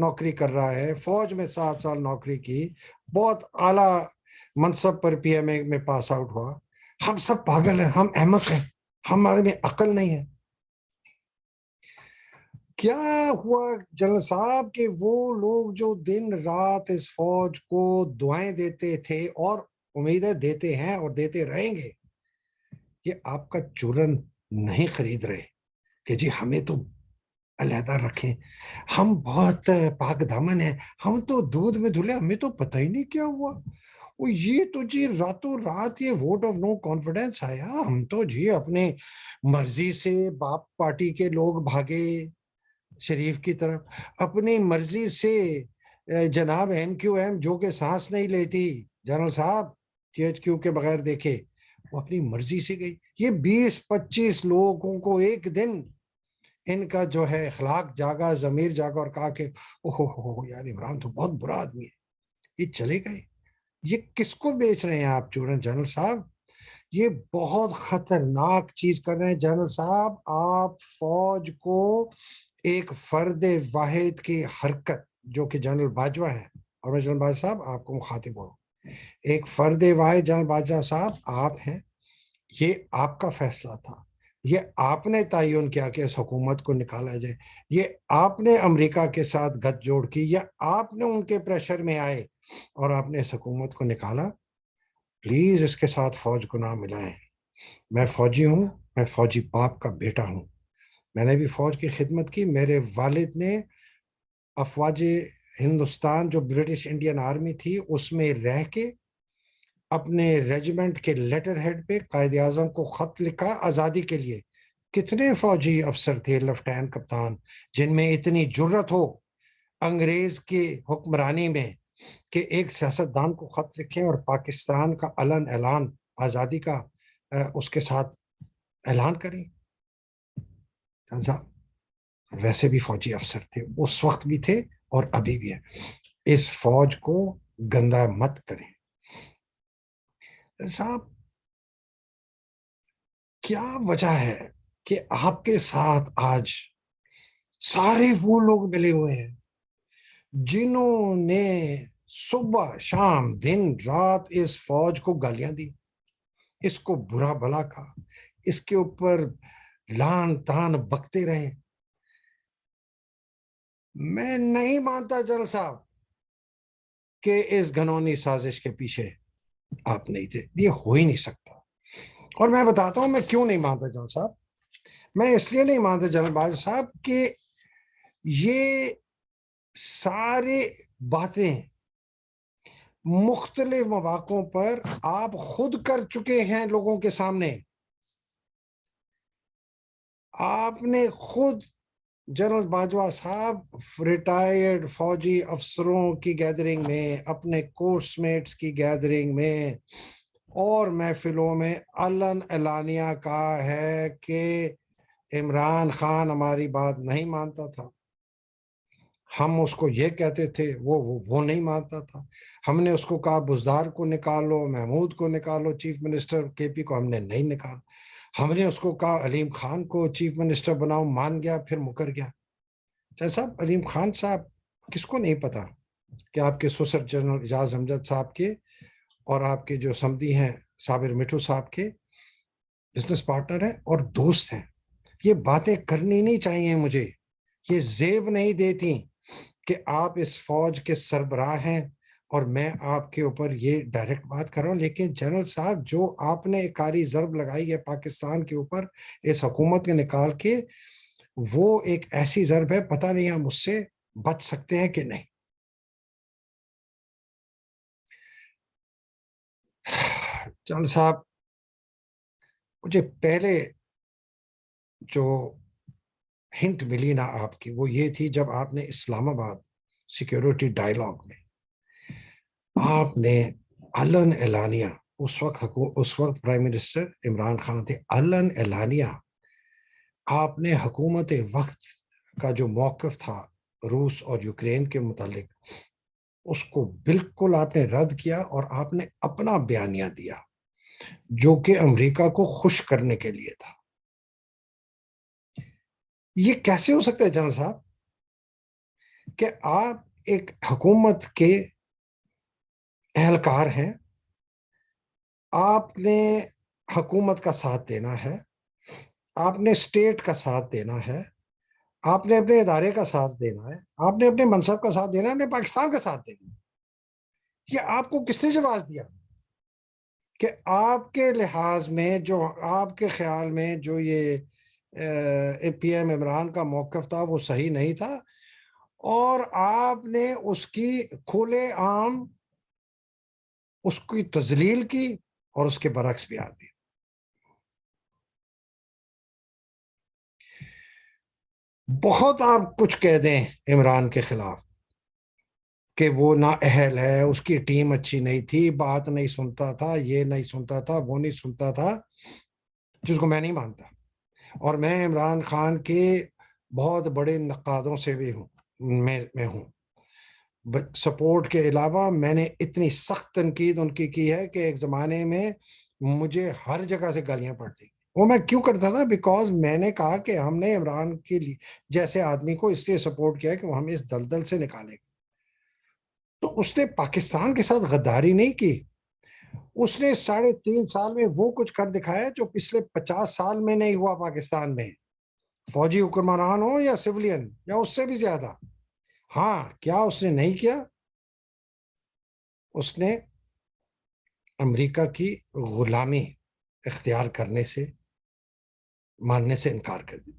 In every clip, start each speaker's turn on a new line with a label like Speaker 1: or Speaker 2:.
Speaker 1: نوکری کر رہا ہے, فوج میں 7 سال نوکری کی, بہت اعلیٰ منصب پر پی ایم اے میں پاس آؤٹ ہوا. ہم سب پاگل ہیں, ہم احمق ہیں, ہمارے میں عقل نہیں ہے. کیا ہوا جنرل صاحب کہ وہ لوگ جو دن رات اس فوج کو دعائیں دیتے تھے اور امیدیں دیتے ہیں اور دیتے رہیں گے, یہ آپ کا چورن نہیں خرید رہے کہ جی ہمیں تو علیحدہ رکھیں, ہم بہت پاک دامن ہیں, ہم تو دودھ میں دھلے, ہمیں تو پتہ ہی نہیں کیا ہوا. وہ یہ تو جی راتوں رات یہ ووٹ آف نو کانفیڈنس آیا, ہم تو جی اپنے مرضی سے باپ پارٹی کے لوگ بھاگے شریف کی طرف, اپنی مرضی سے جناب ایم کیو ایم جو کہ سانس نہیں لیتی جنرل صاحب جی ایچ کیو کے بغیر دیکھے, وہ اپنی مرضی سے گئی. یہ 20-25 لوگوں کو ایک دن ان کا جو ہے اخلاق جاگا, ضمیر جاگا اور کہا کہ اوہ یار عمران تو بہت برا آدمی ہے, یہ چلے گئے. یہ کس کو بیچ رہے ہیں آپ چورن جنرل صاحب؟ یہ بہت خطرناک چیز کر رہے ہیں جنرل صاحب. آپ فوج کو ایک فرد واحد کی حرکت, جو کہ جنرل باجوہ ہے, اور میں جنرل باجوہ صاحب آپ کو مخاطب ہوں, ایک فرد واحد جنرل باجوہ صاحب آپ ہیں, یہ آپ کا فیصلہ تھا, یہ آپ نے تعین کیا کہ اس حکومت کو نکالا جائے, یہ آپ نے امریکہ کے ساتھ گٹھ جوڑ کی, یا آپ نے ان کے پریشر میں آئے اور آپ نے اس حکومت کو نکالا. پلیز اس کے ساتھ فوج کو نہ ملائیں. میں فوجی ہوں, میں فوجی باپ کا بیٹا ہوں, میں نے بھی فوج کی خدمت کی. میرے والد نے افواج ہندوستان جو برٹش انڈین آرمی تھی اس میں رہ کے اپنے ریجیمنٹ کے لیٹر ہیڈ پہ قائد اعظم کو خط لکھا آزادی کے لیے. کتنے فوجی افسر تھے لیفٹیننٹ کپتان جن میں اتنی جرت ہو انگریز کی حکمرانی میں کہ ایک سیاستدان کو خط لکھیں اور پاکستان کا علن اعلان آزادی کا اس کے ساتھ اعلان کریں. ویسے بھی فوجی افسر تھے, اس وقت بھی تھے اور ابھی بھی ہیں. اس فوج کو گندا مت کریں. صاحب کیا وجہ ہے کہ آپ کے ساتھ آج سارے وہ لوگ ملے ہوئے ہیں جنہوں نے صبح شام دن رات اس فوج کو گالیاں دی, اس کو برا بھلا کہا, اس کے اوپر لان تان بکتے رہے. میں نہیں مانتا جنرل صاحب کہ اس گھنونی سازش کے پیچھے آپ نہیں تھے, یہ ہو ہی نہیں سکتا. اور میں بتاتا ہوں میں کیوں نہیں مانتا جنرل صاحب. میں اس لیے نہیں مانتا جنرل باجوہ صاحب کہ یہ سارے باتیں مختلف مواقعوں پر آپ خود کر چکے ہیں لوگوں کے سامنے. آپ نے خود جنرل باجوہ صاحب ریٹائرڈ فوجی افسروں کی گیدرنگ میں, اپنے کورس میٹس کی گیدرنگ میں اور محفلوں میں علن اعلانیہ کہا ہے کہ عمران خان ہماری بات نہیں مانتا تھا. ہم اس کو یہ کہتے تھے, وہ نہیں مانتا تھا. ہم نے اس کو کہا بزدار کو نکالو, محمود کو نکالو چیف منسٹر کے پی کو, ہم نے نہیں نکالا. ہم نے اس کو کہا علیم خان کو چیف منسٹر بناؤ, مان گیا, پھر مکر گیا. صاحب علیم خان صاحب کس کو نہیں پتا کہ آپ کے سسر جنرل اعجاز امجد صاحب کے اور آپ کے جو سمدی ہیں صابر مٹھو صاحب کے بزنس پارٹنر ہیں اور دوست ہیں. یہ باتیں کرنی نہیں چاہیے مجھے, یہ زیب نہیں دیتی کہ آپ اس فوج کے سربراہ ہیں اور میں آپ کے اوپر یہ ڈائریکٹ بات کر رہا ہوں. لیکن جنرل صاحب جو آپ نے کاری ضرب لگائی ہے پاکستان کے اوپر اس حکومت کے نکال کے, وہ ایک ایسی ضرب ہے, پتہ نہیں ہم اس سے بچ سکتے ہیں کہ نہیں. جنرل صاحب مجھے پہلے جو ہنٹ ملی نا آپ کی وہ یہ تھی جب آپ نے اسلام آباد سیکیورٹی ڈائلاگ میں آپ نے علن اعلانیہ, اس وقت پرائم منسٹر عمران خان تھے, علن اعلانیہ آپ نے حکومت وقت کا جو موقف تھا روس اور یوکرین کے متعلق اس کو بالکل آپ نے رد کیا اور آپ نے اپنا بیانیہ دیا جو کہ امریکہ کو خوش کرنے کے لیے تھا. یہ کیسے ہو سکتا ہے جنرل صاحب کہ آپ ایک حکومت کے اہلکار ہیں، آپ نے حکومت کا ساتھ دینا ہے، آپ نے اسٹیٹ کا ساتھ دینا ہے، آپ نے اپنے ادارے کا ساتھ دینا ہے، آپ نے اپنے منصب کا ساتھ دینا ہے، اپنے پاکستان کا ساتھ دینا ہے۔ یہ آپ کو کس نے جواز دیا کہ آپ کے لحاظ میں، جو آپ کے خیال میں جو یہ پی ایم عمران کا موقف تھا وہ صحیح نہیں تھا، اور آپ نے اس کی کھلے عام اس کی تذلیل کی اور اس کے برعکس بھی آتی؟ بہت آپ کچھ کہہ دیں عمران کے خلاف کہ وہ نااہل ہے، اس کی ٹیم اچھی نہیں تھی، بات نہیں سنتا تھا، یہ نہیں سنتا تھا، وہ نہیں سنتا تھا، جس کو میں نہیں مانتا، اور میں عمران خان کے بہت بڑے نقادوں سے بھی ہوں، میں ہوں۔ سپورٹ کے علاوہ میں نے اتنی سخت تنقید ان کی ہے کہ ایک زمانے میں مجھے ہر جگہ سے گالیاں پڑتی۔ وہ میں کیوں کرتا تھا؟ بیکاز میں نے کہا کہ ہم نے عمران کے لیے جیسے آدمی کو اس لیے سپورٹ کیا ہے کہ وہ ہمیں اس دلدل سے نکالے گا۔ تو اس نے پاکستان کے ساتھ غداری نہیں کی، اس نے 3.5 سال میں وہ کچھ کر دکھایا جو پچھلے 50 سال میں نہیں ہوا پاکستان میں، فوجی حکمران ہو یا سولین یا اس سے بھی زیادہ۔ ہاں، کیا اس نے نہیں کیا؟ اس نے امریکہ کی غلامی اختیار کرنے سے، ماننے سے انکار کر دیا۔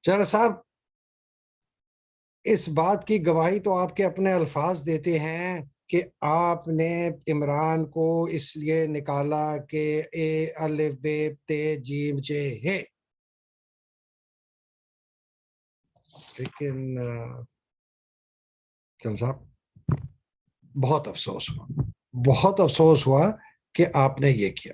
Speaker 1: چرا صاحب، اس بات کی گواہی تو آپ کے اپنے الفاظ دیتے ہیں کہ آپ نے عمران کو اس لیے نکالا کہ اے الف بے تے جیم جے ہے، لیکن چل صاحب بہت افسوس ہوا، بہت افسوس ہوا کہ آپ نے یہ کیا۔